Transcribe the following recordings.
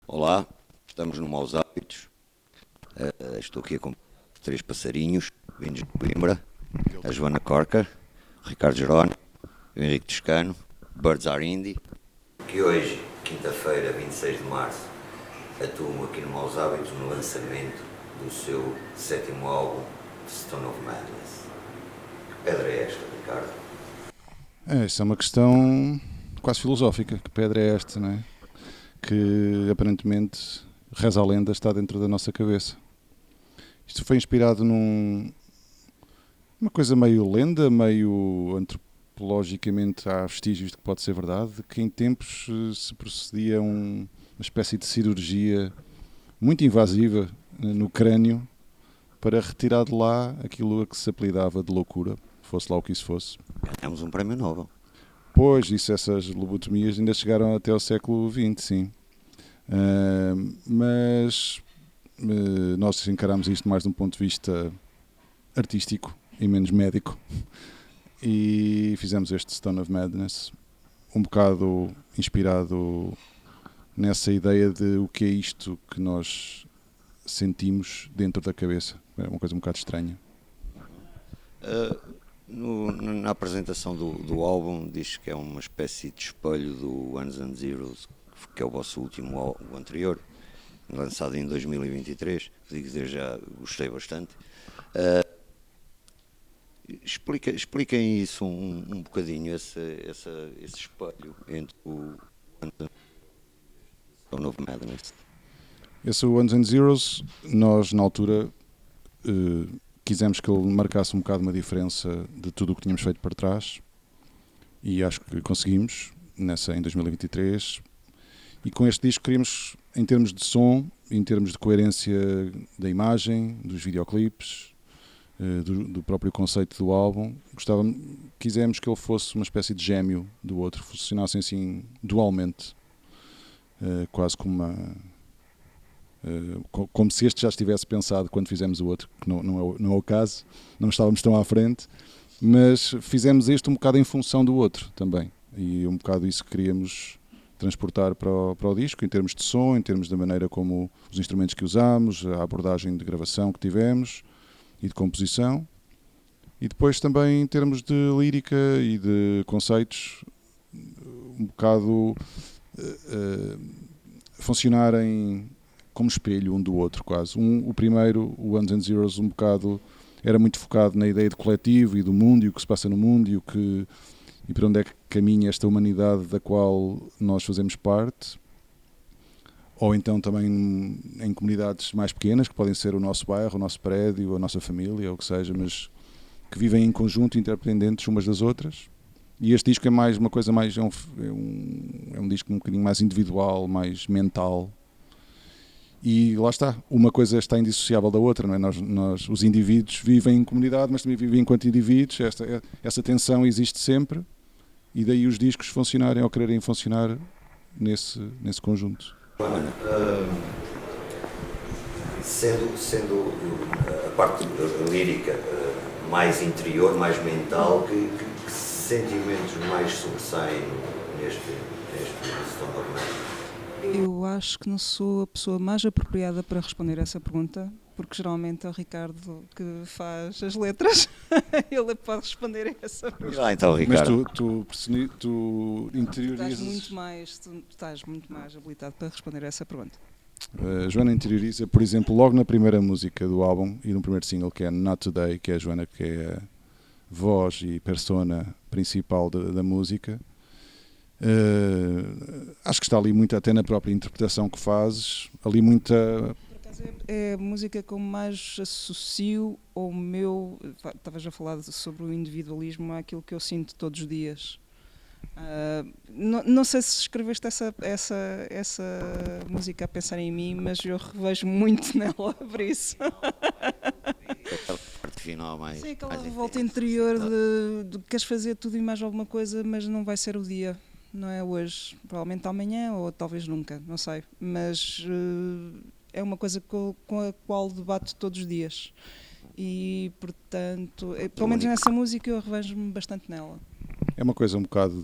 Olá, estamos no Maus Hábitos. Estou aqui com três passarinhos vindos de Coimbra: a Joana Corca, o Ricardo Jerónimo e o Henrique Toscano, Birds Are Indie. Que hoje, quinta-feira, 26 de março, atuam aqui no Maus Hábitos no lançamento do seu sétimo álbum, Stone of Madness. Que pedra é esta, Ricardo? Isso é uma questão quase filosófica. Que pedra é esta, não é? Que aparentemente, reza a lenda, está dentro da nossa cabeça. Isto foi inspirado numa coisa meio lenda, meio antropologicamente há vestígios de que pode ser verdade, que em tempos se procedia uma espécie de cirurgia muito invasiva no crânio para retirar de lá aquilo a que se apelidava de loucura, fosse lá o que isso fosse. Ganhamos um prémio Nobel. Pois, essas lobotomias ainda chegaram até ao século XX, sim. Mas nós encaramos isto mais de um ponto de vista artístico e menos médico. E fizemos este Stone of Madness, um bocado inspirado nessa ideia de o que é isto que nós sentimos dentro da cabeça. É uma coisa um bocado estranha. Na apresentação do álbum diz que é uma espécie de espelho do Ones and Zeros, que é o vosso último álbum anterior, lançado em 2023. Digo que já gostei bastante. Expliquem isso um bocadinho, esse espelho entre o Stone of Madness. Esse Ones and Zeros, nós na altura quisemos que ele marcasse um bocado uma diferença de tudo o que tínhamos feito para trás, e acho que conseguimos em 2023. E com este disco queríamos, em termos de som, em termos de coerência da imagem, dos videoclipes, do próprio conceito do álbum, quisemos que ele fosse uma espécie de gêmeo do outro, funcionassem assim dualmente, quase como se este já estivesse pensado quando fizemos o outro, que não é o caso, não estávamos tão à frente, mas fizemos este um bocado em função do outro também, e um bocado isso que queríamos transportar para o disco, em termos de som, em termos da maneira como os instrumentos que usamos, a abordagem de gravação que tivemos e de composição, e depois também em termos de lírica e de conceitos, um bocado funcionarem como espelho um do outro, quase. O primeiro, o Ones and Zeros, um bocado era muito focado na ideia de coletivo e do mundo e o que se passa no mundo e para onde é que caminha esta humanidade da qual nós fazemos parte, ou então também em comunidades mais pequenas, que podem ser o nosso bairro, o nosso prédio, a nossa família, ou o que seja, mas que vivem em conjunto, interdependentes umas das outras. E este disco é mais uma coisa mais, é um disco um bocadinho mais individual, mais mental. E lá está, uma coisa está indissociável da outra, não é? Nós, os indivíduos, vivem em comunidade, mas também vivem enquanto indivíduos. Essa tensão existe sempre, e daí os discos funcionarem ou quererem funcionar nesse conjunto. Sendo a parte lírica mais interior, mais mental, que sentimentos mais sobressaem neste Stone of Madness? Eu acho que não sou a pessoa mais apropriada para responder essa pergunta, porque geralmente é o Ricardo que faz as letras. Ele pode responder a essa pergunta. Lá então, Ricardo. Mas tu interiorizas... Tu estás muito mais habilitado para responder a essa pergunta. A Joana interioriza, por exemplo, logo na primeira música do álbum e no primeiro single, que é Not Today, que é a Joana, que é a voz e persona principal da música. Acho que está ali muito, até na própria interpretação que fazes, ali muita... Por acaso é a música que eu mais associo ao meu... Estavas a falar sobre o individualismo, àquilo que eu sinto todos os dias. Não sei se escreveste essa música a pensar em mim, mas eu revejo muito nela, por isso. Aquela parte final mais... Sim, aquela mais revolta intensa. interior de queres fazer tudo e mais alguma coisa, mas não vai ser o dia. Não é hoje, provavelmente amanhã ou talvez nunca, não sei. Mas é uma coisa com a qual debato todos os dias. E, portanto, pelo menos nessa música eu revejo-me bastante nela. É uma coisa um bocado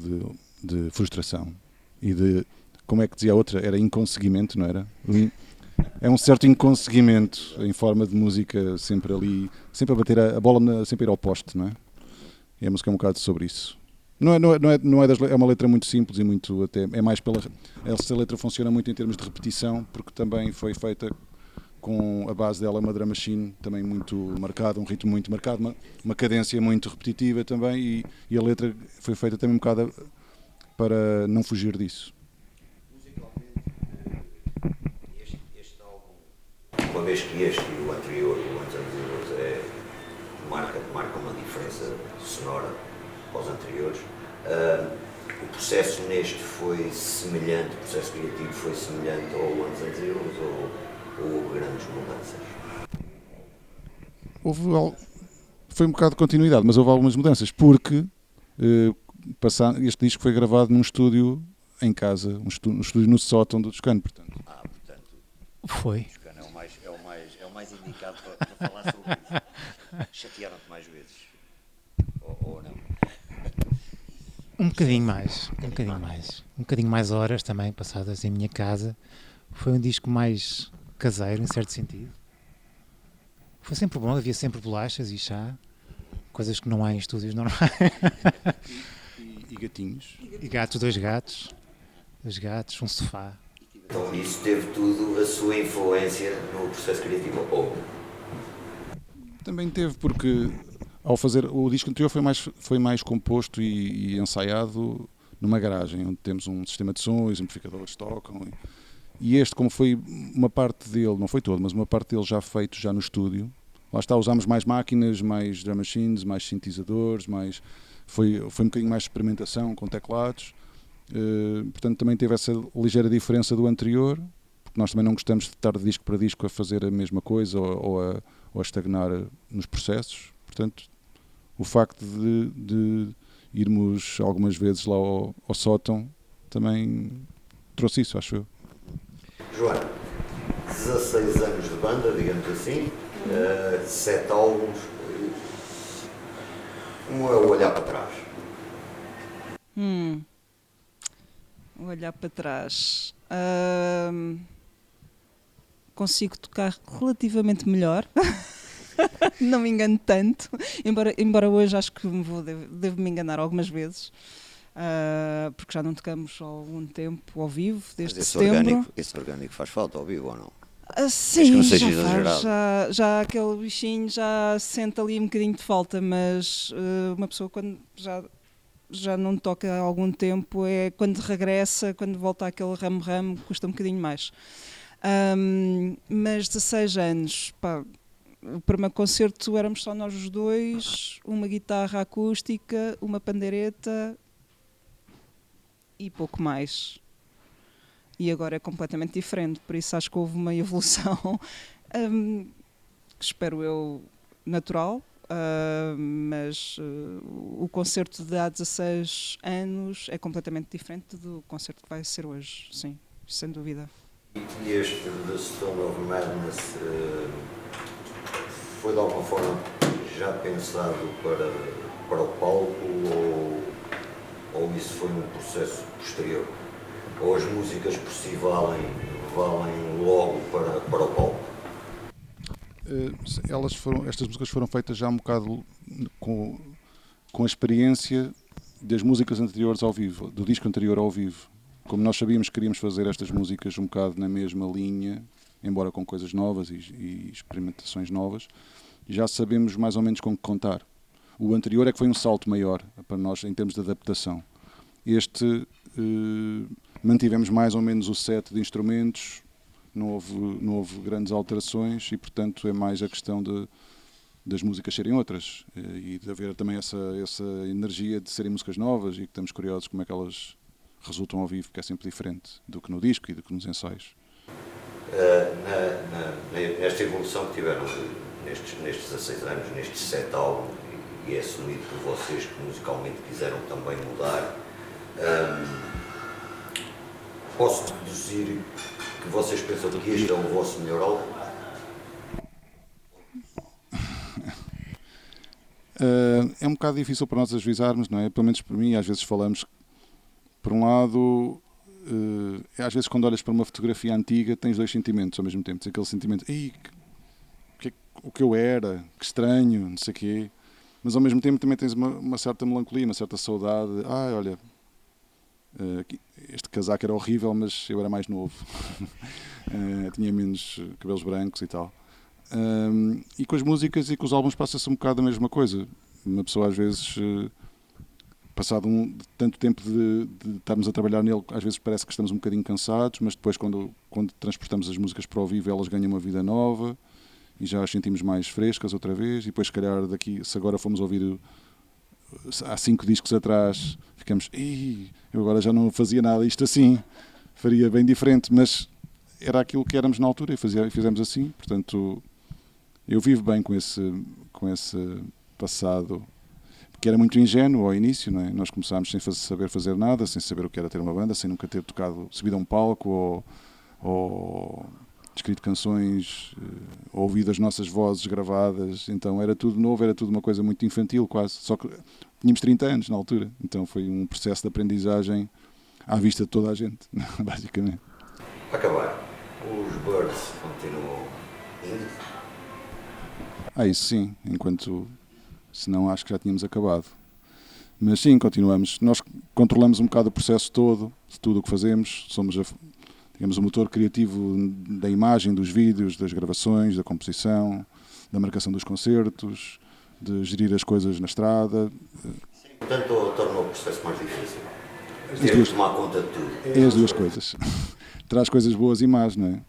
de frustração e de como é que dizia a outra? Era inconseguimento, não era? É um certo inconseguimento em forma de música, sempre ali, sempre a bater a bola, sempre a ir ao poste, não é? E a música é um bocado sobre isso. É uma letra muito simples e muito até é mais pela essa letra funciona muito em termos de repetição, porque também foi feita com a base dela uma drum machine também muito marcada, um ritmo muito marcado, uma cadência muito repetitiva também, e a letra foi feita também um bocado para não fugir disso. Musicalmente, este álbum, uma vez que este e o anterior, o Ones and Zeros, marca uma diferença sonora aos anteriores, o processo neste foi semelhante, o processo criativo foi semelhante ao Ones and Zeros ou houve grandes mudanças? Foi um bocado de continuidade, mas houve algumas mudanças, porque este disco foi gravado num estúdio em casa, um estúdio no sótão do Toscano, portanto. Portanto, Foi. O Toscano é o mais indicado para falar sobre isso. Chatearam-te mais vezes? Ou não? Um bocadinho mais. Um bocadinho mais horas também passadas em minha casa. Foi um disco mais caseiro, em certo sentido. Foi sempre bom, havia sempre bolachas e chá, coisas que não há em estúdios normais. E gatinhos. E gatos, dois gatos, um sofá. Então isso teve tudo a sua influência no processo criativo? Ou Também teve, porque ao fazer o disco anterior foi mais composto e ensaiado numa garagem, onde temos um sistema de som, os amplificadores tocam. E este, como foi uma parte dele, não foi todo, mas uma parte dele já feito já no estúdio, lá está, usámos mais máquinas, mais drum machines, mais sintetizadores, foi um bocadinho mais de experimentação com teclados, portanto também teve essa ligeira diferença do anterior, porque nós também não gostamos de estar de disco para disco a fazer a mesma coisa ou a estagnar nos processos, portanto o facto de irmos algumas vezes lá ao sótão também trouxe isso, acho eu. Joana, 16 anos de banda, digamos assim, 7 álbuns, como é o olhar para trás? Olhar para trás. Consigo tocar relativamente melhor. Não me engano tanto, embora hoje acho que devo me enganar algumas vezes, porque já não tocamos há algum tempo ao vivo, desde setembro. Esse orgânico faz falta ao vivo ou não? Sim, não seja exagerado. já aquele bichinho já sente ali um bocadinho de falta, mas uma pessoa quando já não toca há algum tempo, é quando regressa, quando volta àquele ramo-ramo, custa um bocadinho mais. Mas 16 anos, pá, o primeiro concerto éramos só nós os dois, uma guitarra acústica, uma pandeireta e pouco mais. E agora é completamente diferente, por isso acho que houve uma evolução, espero eu, natural, mas o concerto de há 16 anos é completamente diferente do concerto que vai ser hoje, sim, sem dúvida. E este The Stone of Madness foi de alguma forma já pensado para o palco ou isso foi um processo posterior? Ou as músicas por si valem logo para o palco? Estas músicas foram feitas já um bocado com a experiência das músicas anteriores ao vivo, do disco anterior ao vivo. Como nós sabíamos que queríamos fazer estas músicas um bocado na mesma linha, embora com coisas novas e experimentações novas, já sabemos mais ou menos com que contar. O anterior é que foi um salto maior para nós em termos de adaptação. Este mantivemos mais ou menos o set de instrumentos, não houve grandes alterações e, portanto, é mais a questão das músicas serem outras e de haver também essa energia de serem músicas novas e que estamos curiosos como é que elas resultam ao vivo, que é sempre diferente do que no disco e do que nos ensaios. Nesta evolução que tiveram nestes 16 anos, nestes 7 álbuns, e é assumido por vocês que musicalmente quiseram também mudar, posso deduzir que vocês pensam que este é o vosso melhor álbum? É um bocado difícil para nós ajuizarmos, não é? Pelo menos para mim, às vezes falamos, por um lado, às vezes quando olhas para uma fotografia antiga tens dois sentimentos ao mesmo tempo. Tens aquele sentimento, o que eu era, que estranho, não sei o quê. Mas ao mesmo tempo também tens uma certa melancolia, uma certa saudade. Olha, este casaco era horrível, mas eu era mais novo. Tinha menos cabelos brancos e tal. E com as músicas e com os álbuns passa-se um bocado a mesma coisa. Uma pessoa às vezes, passado tanto tempo de estarmos a trabalhar nele, às vezes parece que estamos um bocadinho cansados, mas depois quando transportamos as músicas para o vivo elas ganham uma vida nova e já as sentimos mais frescas outra vez. E depois se calhar se agora fomos ouvir há 5 discos atrás, ficamos, eu agora já não fazia nada isto assim, faria bem diferente, mas era aquilo que éramos na altura e fizemos assim. Portanto, eu vivo bem com esse passado, porque era muito ingênuo ao início, não é? Nós começámos sem saber fazer nada, sem saber o que era ter uma banda, sem nunca ter subido a um palco ou escrito canções, ouvido as nossas vozes gravadas. Então era tudo novo, era tudo uma coisa muito infantil quase, só que tínhamos 30 anos na altura, então foi um processo de aprendizagem à vista de toda a gente, basicamente. Para acabar, os Birds continuam indo? Isso sim, senão acho que já tínhamos acabado. Mas sim, continuamos. Nós controlamos um bocado o processo todo, de tudo o que fazemos. Somos digamos, o motor criativo da imagem, dos vídeos, das gravações, da composição, da marcação dos concertos, de gerir as coisas na estrada. Portanto, torna o processo mais difícil. Ter de tomar conta de tudo. É as duas coisas. Traz coisas boas e más, não é?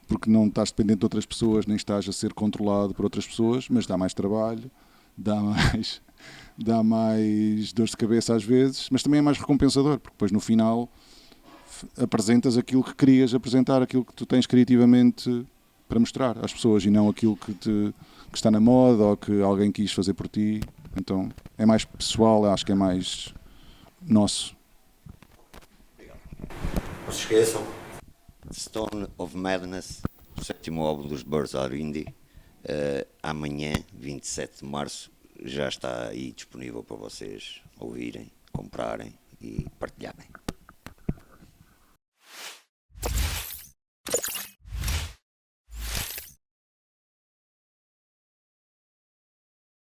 Porque não estás dependente de outras pessoas, nem estás a ser controlado por outras pessoas, mas dá mais trabalho, dá mais dores de cabeça às vezes, mas também é mais recompensador, porque depois no final apresentas aquilo que querias apresentar, aquilo que tu tens criativamente para mostrar às pessoas e não aquilo que está na moda ou que alguém quis fazer por ti. Então é mais pessoal, acho que é mais nosso. Não se esqueçam, Stone of Madness, o 7º álbum dos Birds Are Indie, amanhã, 27 de março, já está aí disponível para vocês ouvirem, comprarem e partilharem.